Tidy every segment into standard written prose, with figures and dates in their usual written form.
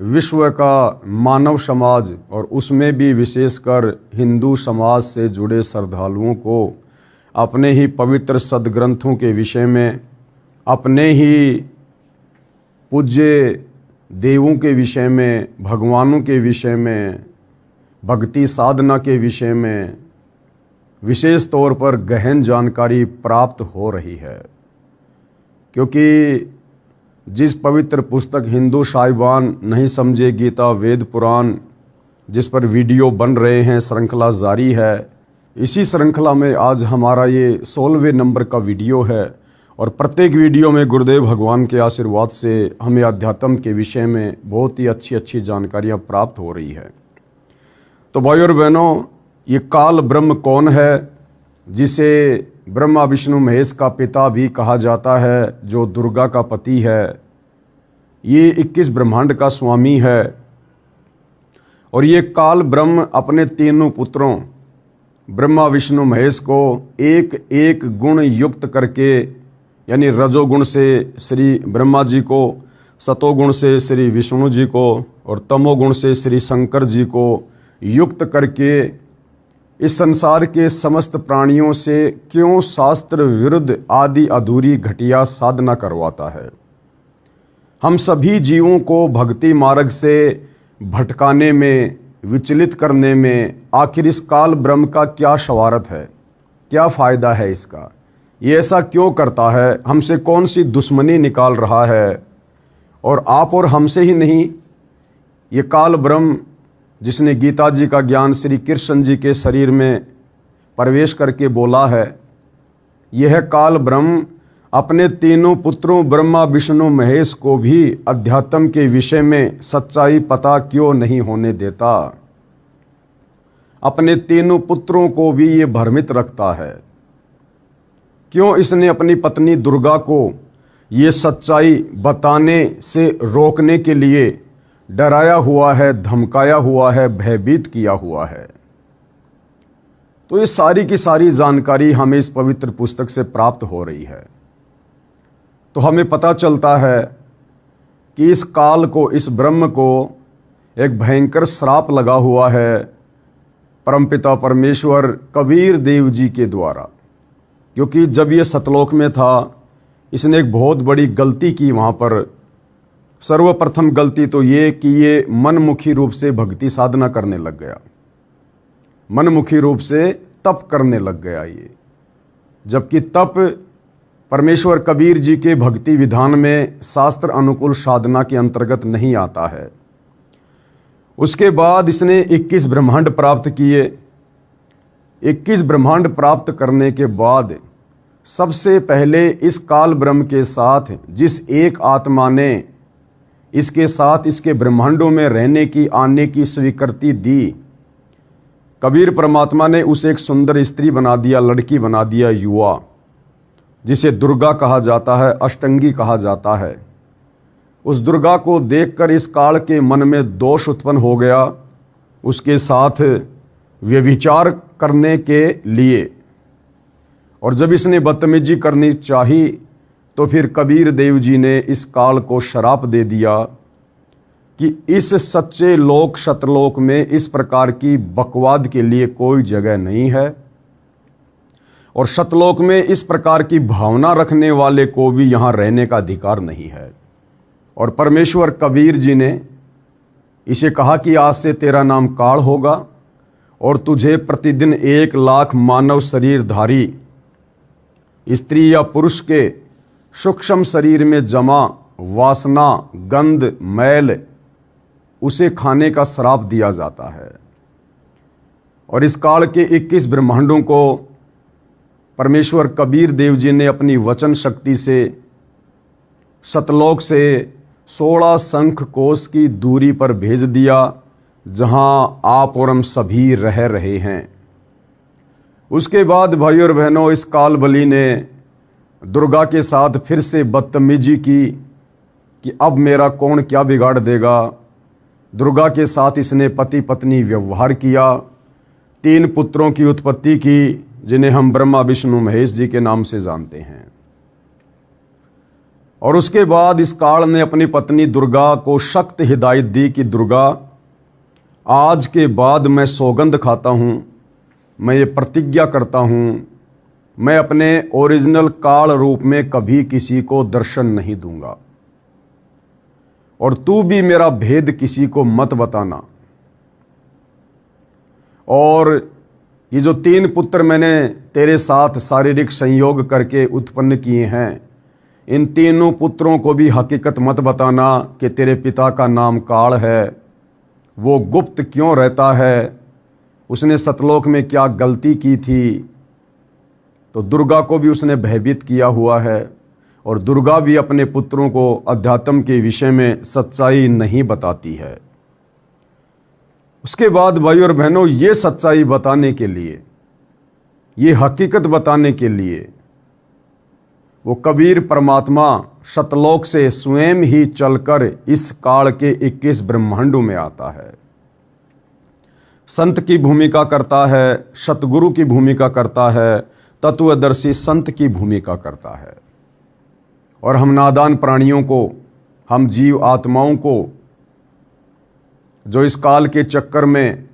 विश्व का मानव समाज और उसमें भी विशेषकर हिंदू समाज से जुड़े श्रद्धालुओं को अपने ही पवित्र सदग्रंथों के विषय में, अपने ही पूज्य देवों के विषय में, भगवानों के विषय में, भक्ति साधना के विषय में विशेष तौर पर गहन जानकारी प्राप्त हो रही है। क्योंकि जिस पवित्र पुस्तक हिंदू साहिबान नहीं समझे, गीता, वेद, पुराण, जिस पर वीडियो बन रहे हैं, श्रृंखला जारी है। इसी श्रृंखला में आज हमारा ये 16वें नंबर का वीडियो है और प्रत्येक वीडियो में गुरुदेव भगवान के आशीर्वाद से हमें अध्यात्म के विषय में बहुत ही अच्छी जानकारियाँ प्राप्त हो रही है। तो भाई और बहनों, ये काल ब्रह्म कौन है, जिसे ब्रह्मा विष्णु महेश का पिता भी कहा जाता है, जो दुर्गा का पति है, ये 21 ब्रह्मांड का स्वामी है। और ये काल ब्रह्म अपने तीनों पुत्रों ब्रह्मा विष्णु महेश को एक एक गुण युक्त करके, यानी रजोगुण से श्री ब्रह्मा जी को, सतोगुण से श्री विष्णु जी को और तमोगुण से श्री शंकर जी को युक्त करके इस संसार के समस्त प्राणियों से क्यों शास्त्र विरुद्ध आदि अधूरी घटिया साधना करवाता है। हम सभी जीवों को भक्ति मार्ग से भटकाने में, विचलित करने में आखिर इस काल ब्रह्म का क्या शवारत है, क्या फ़ायदा है इसका, ये ऐसा क्यों करता है, हमसे कौन सी दुश्मनी निकाल रहा है। और आप और हमसे ही नहीं, ये काल ब्रह्म जिसने गीता जी का ज्ञान श्री कृष्ण जी के शरीर में प्रवेश करके बोला है, यह काल ब्रह्म अपने तीनों पुत्रों ब्रह्मा विष्णु महेश को भी अध्यात्म के विषय में सच्चाई पता क्यों नहीं होने देता। अपने तीनों पुत्रों को भी ये भ्रमित रखता है। क्यों इसने अपनी पत्नी दुर्गा को ये सच्चाई बताने से रोकने के लिए डराया हुआ है, धमकाया हुआ है, भयभीत किया हुआ है। तो ये सारी की सारी जानकारी हमें इस पवित्र पुस्तक से प्राप्त हो रही है। तो हमें पता चलता है कि इस काल को, इस ब्रह्म को एक भयंकर श्राप लगा हुआ है परमपिता परमेश्वर कबीर देव जी के द्वारा। क्योंकि जब ये सतलोक में था, इसने एक बहुत बड़ी गलती की वहाँ पर। सर्वप्रथम गलती तो ये कि ये मनमुखी रूप से भक्ति साधना करने लग गया, मनमुखी रूप से तप करने लग गया ये, जबकि तप परमेश्वर कबीर जी के भक्ति विधान में शास्त्र अनुकूल साधना के अंतर्गत नहीं आता है। उसके बाद इसने 21 ब्रह्मांड प्राप्त किए। 21 ब्रह्मांड प्राप्त करने के बाद सबसे पहले इस काल ब्रह्म के साथ जिस एक आत्मा ने इसके साथ इसके ब्रह्मांडों में रहने की, आने की स्वीकृति दी, कबीर परमात्मा ने उसे एक सुंदर स्त्री बना दिया, लड़की बना दिया, युवा, जिसे दुर्गा कहा जाता है, अष्टंगी कहा जाता है। उस दुर्गा को देखकर इस काल के मन में दोष उत्पन्न हो गया, उसके साथ व्यभिचार करने के लिए। और जब इसने बदतमीजी करनी चाही तो फिर कबीर देव जी ने इस काल को श्राप दे दिया कि इस सच्चे लोक सतलोक में इस प्रकार की बकवाद के लिए कोई जगह नहीं है और सतलोक में इस प्रकार की भावना रखने वाले को भी यहाँ रहने का अधिकार नहीं है। और परमेश्वर कबीर जी ने इसे कहा कि आज से तेरा नाम काल होगा और तुझे प्रतिदिन 1 लाख मानव शरीरधारी स्त्री या पुरुष के सूक्ष्म शरीर में जमा वासना, गंध, मैल, उसे खाने का श्राप दिया जाता है। और इस काल के 21 ब्रह्मांडों को परमेश्वर कबीर देव जी ने अपनी वचन शक्ति से सतलोक से 16 शंख कोश की दूरी पर भेज दिया, जहां आप और हम सभी रह रहे हैं। उसके बाद भाई और बहनों, इस काल बलि ने दुर्गा के साथ फिर से बदतमीजी की कि अब मेरा कौन क्या बिगाड़ देगा। दुर्गा के साथ इसने पति पत्नी व्यवहार किया, 3 पुत्रों की उत्पत्ति की, जिन्हें हम ब्रह्मा विष्णु महेश जी के नाम से जानते हैं। और उसके बाद इस काल ने अपनी पत्नी दुर्गा को सख्त हिदायत दी कि दुर्गा, आज के बाद मैं सौगंध खाता हूँ, मैं ये प्रतिज्ञा करता हूँ, मैं अपने ओरिजिनल काल रूप में कभी किसी को दर्शन नहीं दूंगा, और तू भी मेरा भेद किसी को मत बताना। और ये जो 3 पुत्र मैंने तेरे साथ शारीरिक संयोग करके उत्पन्न किए हैं, इन तीनों पुत्रों को भी हकीकत मत बताना कि तेरे पिता का नाम काल है, वो गुप्त क्यों रहता है, उसने सतलोक में क्या गलती की थी। तो दुर्गा को भी उसने भयभीत किया हुआ है, और दुर्गा भी अपने पुत्रों को अध्यात्म के विषय में सच्चाई नहीं बताती है। उसके बाद भाई और बहनों, ये सच्चाई बताने के लिए, ये हकीकत बताने के लिए वो कबीर परमात्मा सतलोक से स्वयं ही चलकर इस काल के 21 ब्रह्मांडों में आता है। संत की भूमिका करता है, सतगुरु की भूमिका करता है, तत्वदर्शी संत की भूमिका करता है। और हम नादान प्राणियों को, हम जीव आत्माओं को जो इस काल के चक्कर में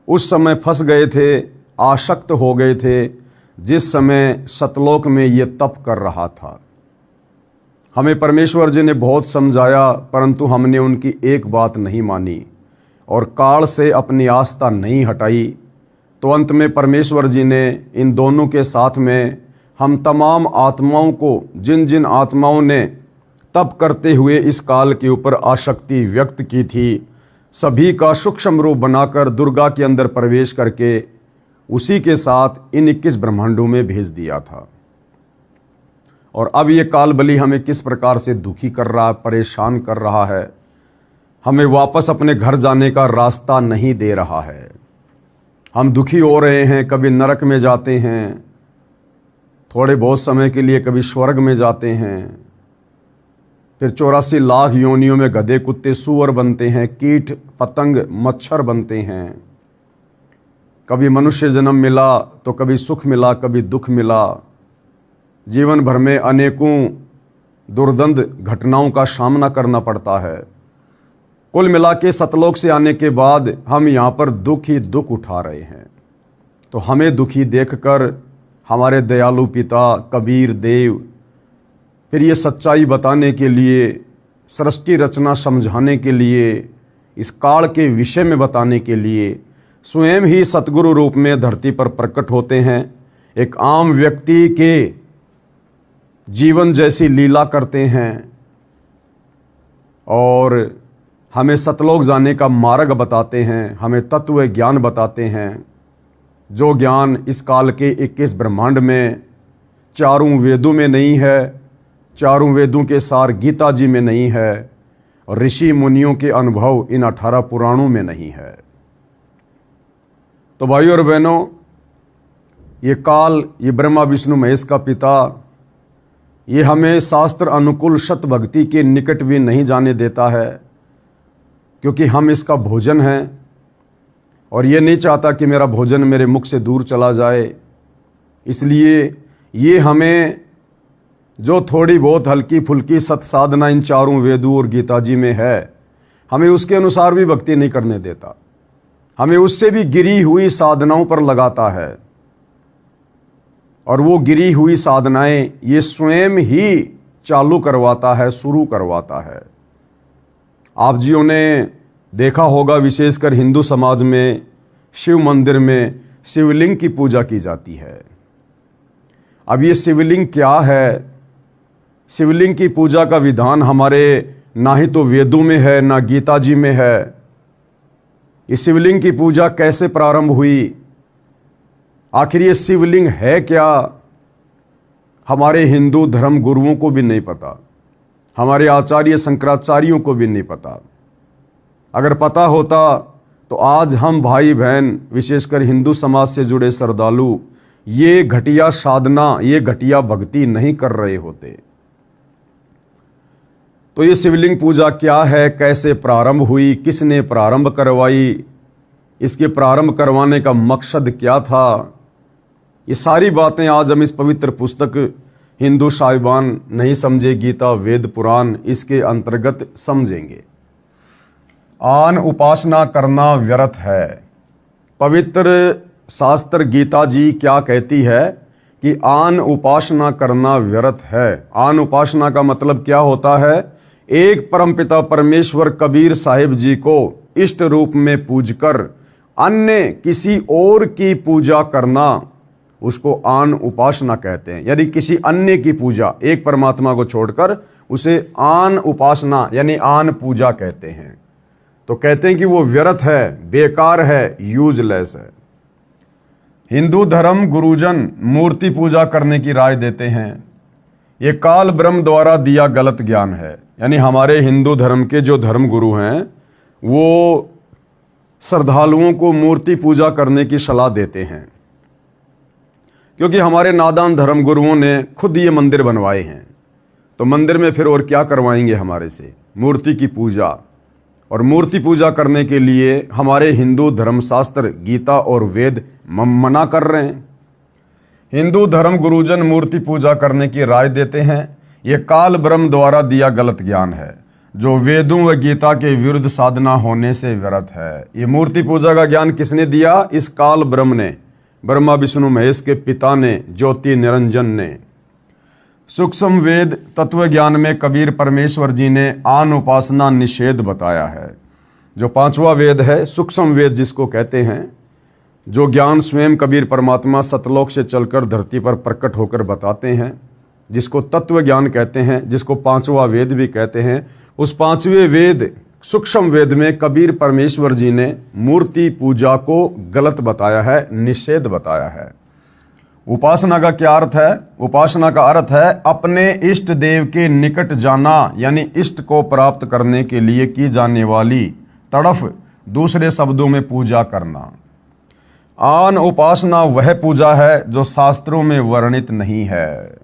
उस समय फंस गए थे, आसक्त हो गए थे, जिस समय सतलोक में ये तप कर रहा था, हमें परमेश्वर जी ने बहुत समझाया, परंतु हमने उनकी एक बात नहीं मानी और काल से अपनी आस्था नहीं हटाई। तो अंत में परमेश्वर जी ने इन दोनों के साथ में हम तमाम आत्माओं को, जिन जिन आत्माओं ने तप करते हुए इस काल के ऊपर आसक्ति व्यक्त की थी, सभी का सूक्ष्म रूप बनाकर दुर्गा के अंदर प्रवेश करके उसी के साथ इन 21 ब्रह्मांडों में भेज दिया था। और अब ये काल बलि हमें किस प्रकार से दुखी कर रहा है, परेशान कर रहा है, हमें वापस अपने घर जाने का रास्ता नहीं दे रहा है। हम दुखी हो रहे हैं, कभी नरक में जाते हैं थोड़े बहुत समय के लिए, कभी स्वर्ग में जाते हैं, फिर 84 लाख योनियों में गधे कुत्ते सूअर बनते हैं, कीट पतंग मच्छर बनते हैं। कभी मनुष्य जन्म मिला तो कभी सुख मिला, कभी दुख मिला। जीवन भर में अनेकों दुर्दंत घटनाओं का सामना करना पड़ता है। कुल मिला के सतलोक से आने के बाद हम यहाँ पर दुख ही दुख उठा रहे हैं। तो हमें दुखी देखकर हमारे दयालु पिता कबीर देव फिर ये सच्चाई बताने के लिए, सृष्टि रचना समझाने के लिए, इस काल के विषय में बताने के लिए स्वयं ही सतगुरु रूप में धरती पर प्रकट होते हैं। एक आम व्यक्ति के जीवन जैसी लीला करते हैं और हमें सतलोक जाने का मार्ग बताते हैं, हमें तत्व ज्ञान बताते हैं, जो ज्ञान इस काल के 21 ब्रह्मांड में चारों वेदों में नहीं है, चारों वेदों के सार गीता जी में नहीं है, और ऋषि मुनियों के अनुभव इन 18 पुराणों में नहीं है। तो भाइयों और बहनों, ये काल, ये ब्रह्मा विष्णु महेश का पिता, ये हमें शास्त्र अनुकूल सत भक्ति के निकट भी नहीं जाने देता है, क्योंकि हम इसका भोजन हैं, और ये नहीं चाहता कि मेरा भोजन मेरे मुख से दूर चला जाए। इसलिए ये हमें जो थोड़ी बहुत हल्की फुल्की सत साधना इन चारों वेदों और गीता जी में है, हमें उसके अनुसार भी भक्ति नहीं करने देता, हमें उससे भी गिरी हुई साधनाओं पर लगाता है। और वो गिरी हुई साधनाएं ये स्वयं ही चालू करवाता है, शुरू करवाता है। आप जियों ने देखा होगा, विशेषकर हिंदू समाज में शिव मंदिर में शिवलिंग की पूजा की जाती है। अब ये शिवलिंग क्या है? शिवलिंग की पूजा का विधान हमारे ना ही तो वेदों में है, ना गीता जी में है। ये शिवलिंग की पूजा कैसे प्रारंभ हुई? आखिर ये शिवलिंग है क्या? हमारे हिंदू धर्म गुरुओं को भी नहीं पता, हमारे आचार्य शंकराचार्यों को भी नहीं पता। अगर पता होता तो आज हम भाई बहन, विशेषकर हिंदू समाज से जुड़े श्रद्धालु, ये घटिया साधना, ये घटिया भक्ति नहीं कर रहे होते। तो ये शिवलिंग पूजा क्या है, कैसे प्रारंभ हुई, किसने प्रारंभ करवाई, इसके प्रारंभ करवाने का मकसद क्या था, ये सारी बातें आज हम इस पवित्र पुस्तक हिंदू साहिबान नहीं समझे गीता वेद पुराण इसके अंतर्गत समझेंगे। आन उपासना करना व्यर्थ है। पवित्र शास्त्र गीता जी क्या कहती है कि आन उपासना करना व्यर्थ है। आन उपासना का मतलब क्या होता है? एक परमपिता परमेश्वर कबीर साहिब जी को इष्ट रूप में पूजकर अन्य किसी और की पूजा करना, उसको आन उपासना कहते हैं। यानी किसी अन्य की पूजा, एक परमात्मा को छोड़कर उसे आन उपासना यानी आन पूजा कहते हैं। तो कहते हैं कि वो व्यर्थ है, बेकार है, यूजलेस है। हिंदू धर्म गुरुजन मूर्ति पूजा करने की राय देते हैं। ये काल ब्रह्म द्वारा दिया गलत ज्ञान है। यानी हमारे हिंदू धर्म के जो धर्म गुरु हैं वो श्रद्धालुओं को मूर्ति पूजा करने की सलाह देते हैं, क्योंकि हमारे नादान धर्म गुरुओं ने खुद ये मंदिर बनवाए हैं। तो मंदिर में फिर और क्या करवाएंगे हमारे से? मूर्ति की पूजा। और मूर्ति पूजा करने के लिए हमारे हिंदू धर्मशास्त्र गीता और वेद मना कर रहे हैं। हिंदू धर्म गुरुजन मूर्ति पूजा करने की राय देते हैं। यह काल ब्रह्म द्वारा दिया गलत ज्ञान है जो वेदों व गीता के विरुद्ध साधना होने से व्यर्थ है। ये मूर्ति पूजा का ज्ञान किसने दिया? इस काल ब्रह्म ने, ब्रह्मा विष्णु महेश के पिता ने, ज्योति निरंजन ने। सूक्ष्म वेद तत्व ज्ञान में कबीर परमेश्वर जी ने आन उपासना निषेध बताया है। जो पांचवा वेद है, सूक्ष्म वेद जिसको कहते हैं, जो ज्ञान स्वयं कबीर परमात्मा सतलोक से चलकर धरती पर प्रकट होकर बताते हैं, जिसको तत्व ज्ञान कहते हैं, जिसको पांचवा वेद भी कहते हैं, उस पांचवें वेद सूक्ष्म वेद में कबीर परमेश्वर जी ने मूर्ति पूजा को गलत बताया है, निषेध बताया है। उपासना का क्या अर्थ है? उपासना का अर्थ है अपने इष्ट देव के निकट जाना, यानी इष्ट को प्राप्त करने के लिए की जाने वाली तड़फ, दूसरे शब्दों में पूजा करना। आन उपासना वह पूजा है जो शास्त्रों में वर्णित नहीं है।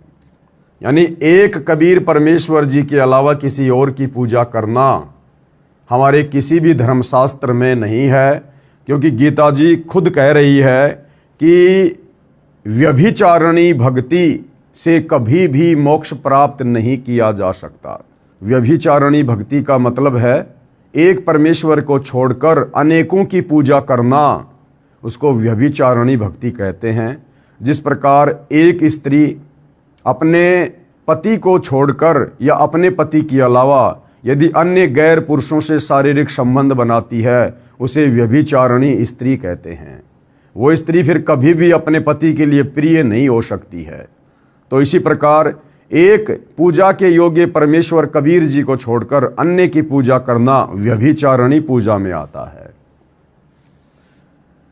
यानी एक कबीर परमेश्वर जी के अलावा किसी और की पूजा करना हमारे किसी भी धर्मशास्त्र में नहीं है, क्योंकि गीता जी खुद कह रही है कि व्यभिचारिणी भक्ति से कभी भी मोक्ष प्राप्त नहीं किया जा सकता। व्यभिचारिणी भक्ति का मतलब है एक परमेश्वर को छोड़कर अनेकों की पूजा करना, उसको व्यभिचारिणी भक्ति कहते हैं। जिस प्रकार एक स्त्री अपने पति को छोड़कर या अपने पति के अलावा यदि अन्य गैर पुरुषों से शारीरिक संबंध बनाती है, उसे व्यभिचारिणी स्त्री कहते हैं। वो स्त्री फिर कभी भी अपने पति के लिए प्रिय नहीं हो सकती है। तो इसी प्रकार एक पूजा के योग्य परमेश्वर कबीर जी को छोड़कर अन्य की पूजा करना व्यभिचारिणी पूजा में आता है।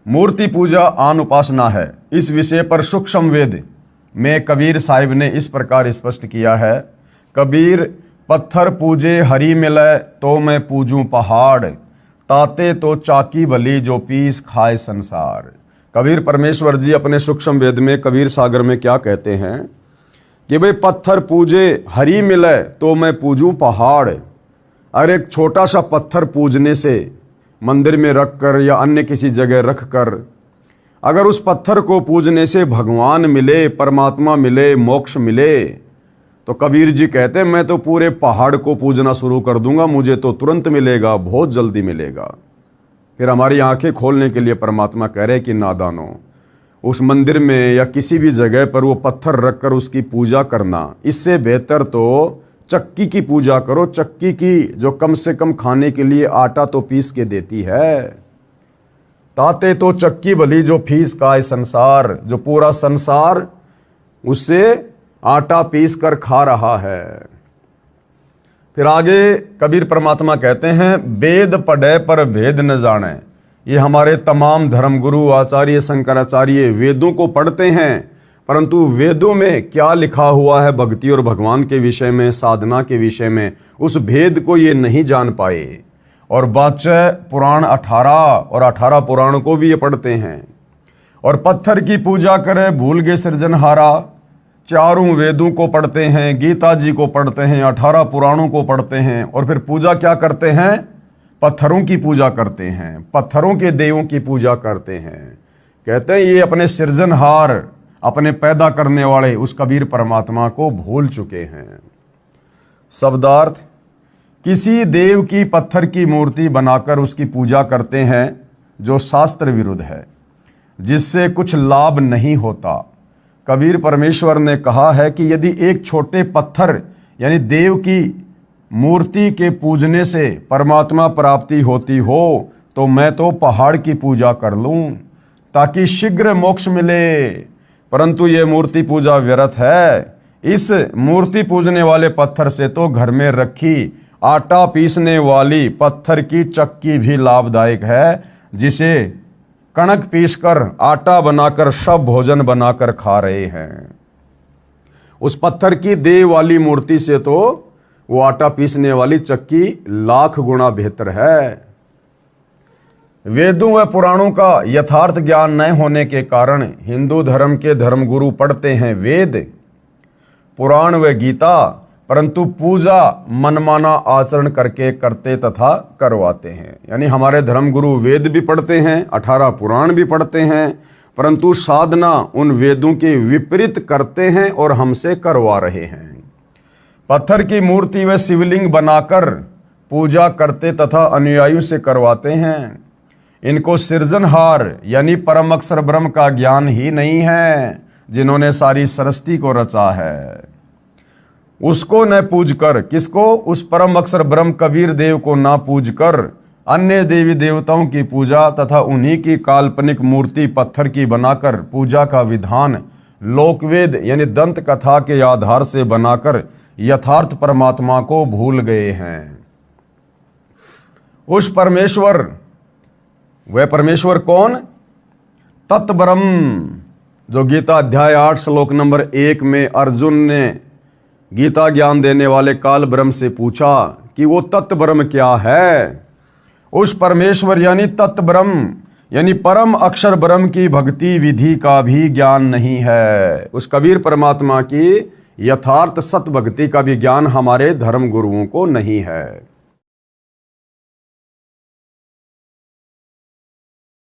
मूर्ति पूजा आन उपासना है। इस विषय पर सूक्ष्म वेद में कबीर साहिब ने इस प्रकार स्पष्ट किया है। कबीर पत्थर पूजे हरी मिले तो मैं पूजूं पहाड़, ताते तो चाकी भली जो पीस खाए संसार। कबीर परमेश्वर जी अपने सूक्ष्म वेद में कबीर सागर में क्या कहते हैं कि भाई पत्थर पूजे हरी मिले तो मैं पूजूं पहाड़। अरे एक छोटा सा पत्थर पूजने से, मंदिर में रख कर या अन्य किसी जगह रख कर, अगर उस पत्थर को पूजने से भगवान मिले, परमात्मा मिले, मोक्ष मिले, तो कबीर जी कहते हैं मैं तो पूरे पहाड़ को पूजना शुरू कर दूंगा, मुझे तो तुरंत मिलेगा, बहुत जल्दी मिलेगा। फिर हमारी आंखें खोलने के लिए परमात्मा कह रहे कि नादानो, उस मंदिर में या किसी भी जगह पर वो पत्थर रखकर उसकी पूजा करना, इससे बेहतर तो चक्की की पूजा करो। चक्की की जो कम से कम खाने के लिए आटा तो पीस के देती है। ताते तो चक्की भली जो फीस खाए संसार, जो पूरा संसार उससे आटा पीस कर खा रहा है। फिर आगे कबीर परमात्मा कहते हैं वेद पढ़े पर भेद न जाने। ये हमारे तमाम धर्मगुरु आचार्य शंकराचार्य वेदों को पढ़ते हैं, परंतु वेदों में क्या लिखा हुआ है भक्ति और भगवान के विषय में, साधना के विषय में, उस भेद को ये नहीं जान पाए। और बादशाह पुराण 18 और 18 पुराण को भी ये पढ़ते हैं। और पत्थर की पूजा करे भूल गए सृजनहारा। चारों वेदों को पढ़ते हैं, गीता जी को पढ़ते हैं, 18 पुराणों को पढ़ते हैं, और फिर पूजा क्या करते हैं? पत्थरों की पूजा करते हैं, पत्थरों के देवों की पूजा करते हैं। कहते हैं ये अपने सृजनहार, अपने पैदा करने वाले उस कबीर परमात्मा को भूल चुके हैं। शब्दार्थ, किसी देव की पत्थर की मूर्ति बनाकर उसकी पूजा करते हैं जो शास्त्र विरुद्ध है, जिससे कुछ लाभ नहीं होता। कबीर परमेश्वर ने कहा है कि यदि एक छोटे पत्थर यानी देव की मूर्ति के पूजने से परमात्मा प्राप्ति होती हो तो मैं तो पहाड़ की पूजा कर लूं ताकि शीघ्र मोक्ष मिले, परंतु ये मूर्ति पूजा व्यर्थ है। इस मूर्ति पूजने वाले पत्थर से तो घर में रखी आटा पीसने वाली पत्थर की चक्की भी लाभदायक है, जिसे कणक पीसकर आटा बनाकर सब भोजन बनाकर खा रहे हैं। उस पत्थर की देव वाली मूर्ति से तो वो आटा पीसने वाली चक्की लाख गुना बेहतर है। वेदों व पुराणों का यथार्थ ज्ञान न होने के कारण हिंदू धर्म के धर्मगुरु पढ़ते हैं वेद, पुराण व गीता, परंतु पूजा मनमाना आचरण करके करते तथा करवाते हैं। यानी हमारे धर्मगुरु वेद भी पढ़ते हैं, 18 पुराण भी पढ़ते हैं, परंतु साधना उन वेदों के विपरीत करते हैं और हमसे करवा रहे हैं। पत्थर की मूर्ति व शिवलिंग बनाकर पूजा करते तथा अनुयायियों से करवाते हैं। इनको सृजनहार यानी परम अक्षर ब्रह्म का ज्ञान ही नहीं है, जिन्होंने सारी सृष्टि को रचा है। उसको न पूजकर, किसको? उस परम अक्षर ब्रह्म कबीर देव को ना पूजकर अन्य देवी देवताओं की पूजा तथा उन्हीं की काल्पनिक मूर्ति पत्थर की बनाकर पूजा का विधान लोकवेद यानी दंत कथा के आधार से बनाकर यथार्थ परमात्मा को भूल गए हैं। उस परमेश्वर, वह परमेश्वर कौन? तत्ब्रह्म, जो गीता अध्याय 8 श्लोक नंबर 1 में अर्जुन ने गीता ज्ञान देने वाले काल ब्रह्म से पूछा कि वो तत्ब्रह्म क्या है। उस परमेश्वर यानी तत्ब्रह्म यानी परम अक्षर ब्रह्म की भक्ति विधि का भी ज्ञान नहीं है। उस कबीर परमात्मा की यथार्थ सत भक्ति का भी ज्ञान हमारे धर्म गुरुओं को नहीं है।